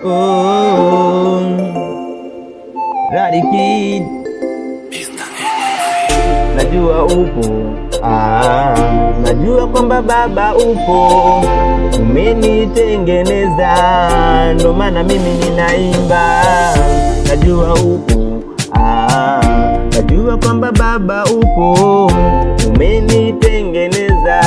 Oh, Radi Kid, najua upo, najua kwamba Baba upo, umenitengeneza, ndo maana mimi ninaimba. Najua upo, najua kwamba Baba upo, umenitengeneza,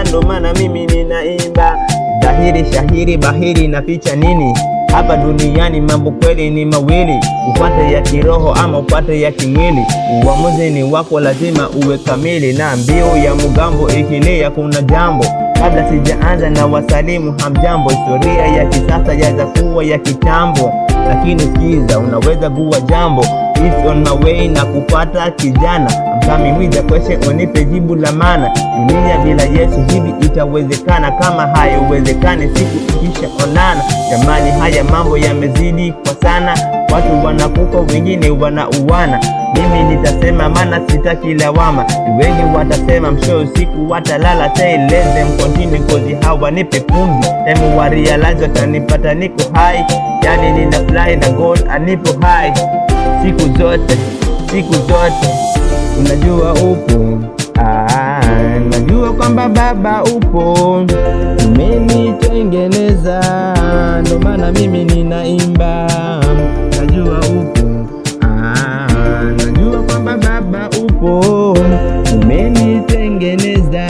ndo maana mimi ninaimba. Dhahiri shahiri bahiri na ficha nini? Hapa duniani mambo kweli ni mawili, upate ya kiroho ama upate ya kimwili. Uamuzi ni wako, lazima uwe kamili, na mbio ya mugambo ikilia kuna jambo. Kabla sijaanza na wasalimu hamjambo, historia ya kisasa yaza kuwa ya kitambo, lakini sikiza, unaweza kuwa jambo. It's on my way na kupata kijana, mkami with the question, unipe jibu la maana. Dunia bila Yesu hivi itawezekana? Kama haiwezekani siku ikisha onana. Jamani, haya mambo yamezidi kwa sana, watu wanakufa, wengine wanauana. Mimi nitasema maana sitaki lawama, wengi watasema msho usiku watalala. Say let them continue cause hawanipe pumzi, time wa realize watanipata niko high. Yani nina fly na God anipo high siku zote, siku zote. Unajua upo, najua kwamba Baba upo, umenitengeneza, ndo maana mimi ninaimba. Najua upo, najua kwamba Baba upo, umenitengeneza,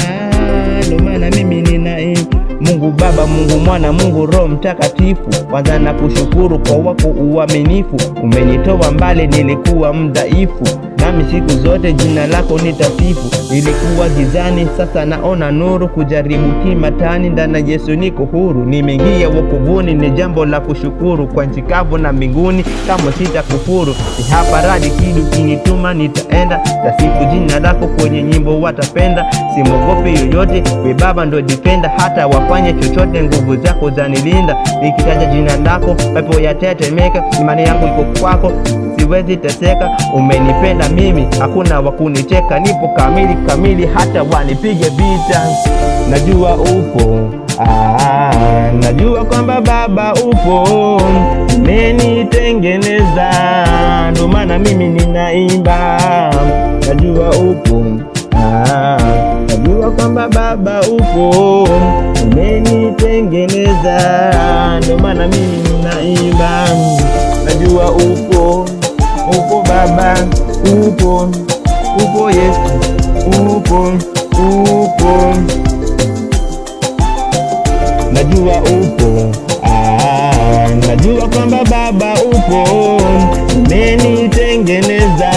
ndo maana mimi ninaimba. Mungu Baba, Mungu Mwana, Mungu Roho Mtakatifu, kwanza na kushukuru kwa wako uaminifu. Umenitoa mbali, nilikuwa mdhaifu, nami siku zote jina lako nitasifu. Nilikuwa gizani, sasa naona nuru, kujaribu kimatani, ndani Yesu niko huru. Nimeingia wokovuni, ni jambo la kushukuru, kwa nchi kavu na mbinguni kama sitakufuru. Ni hapa Radi Kid, ukinituma nitaenda, tasifu jina lako kwenye nyimbo watapenda. Simogopi yoyote, we Baba ndo defender, hata wafanye chochote nguvu zako zanilinda. Nikitaja jina lako pepo yatetemeka, imani yangu iko kwako, siwezi teseka. Umenipenda mimi, hakuna wakunicheka, nipo kamili kamili, hata wanipige vita. Najua upo, najua kwamba Baba upo, umenitengeneza, ndo maana mimi ninaimba. Najua upo, najua kwamba Baba upo, umenitengeneza, ndo maana mimi ninaimba. Najua upo, upo Baba, upo, upo Yesu, upo, upo. Najua upo, najua kwamba Baba upo, umenitengeneza,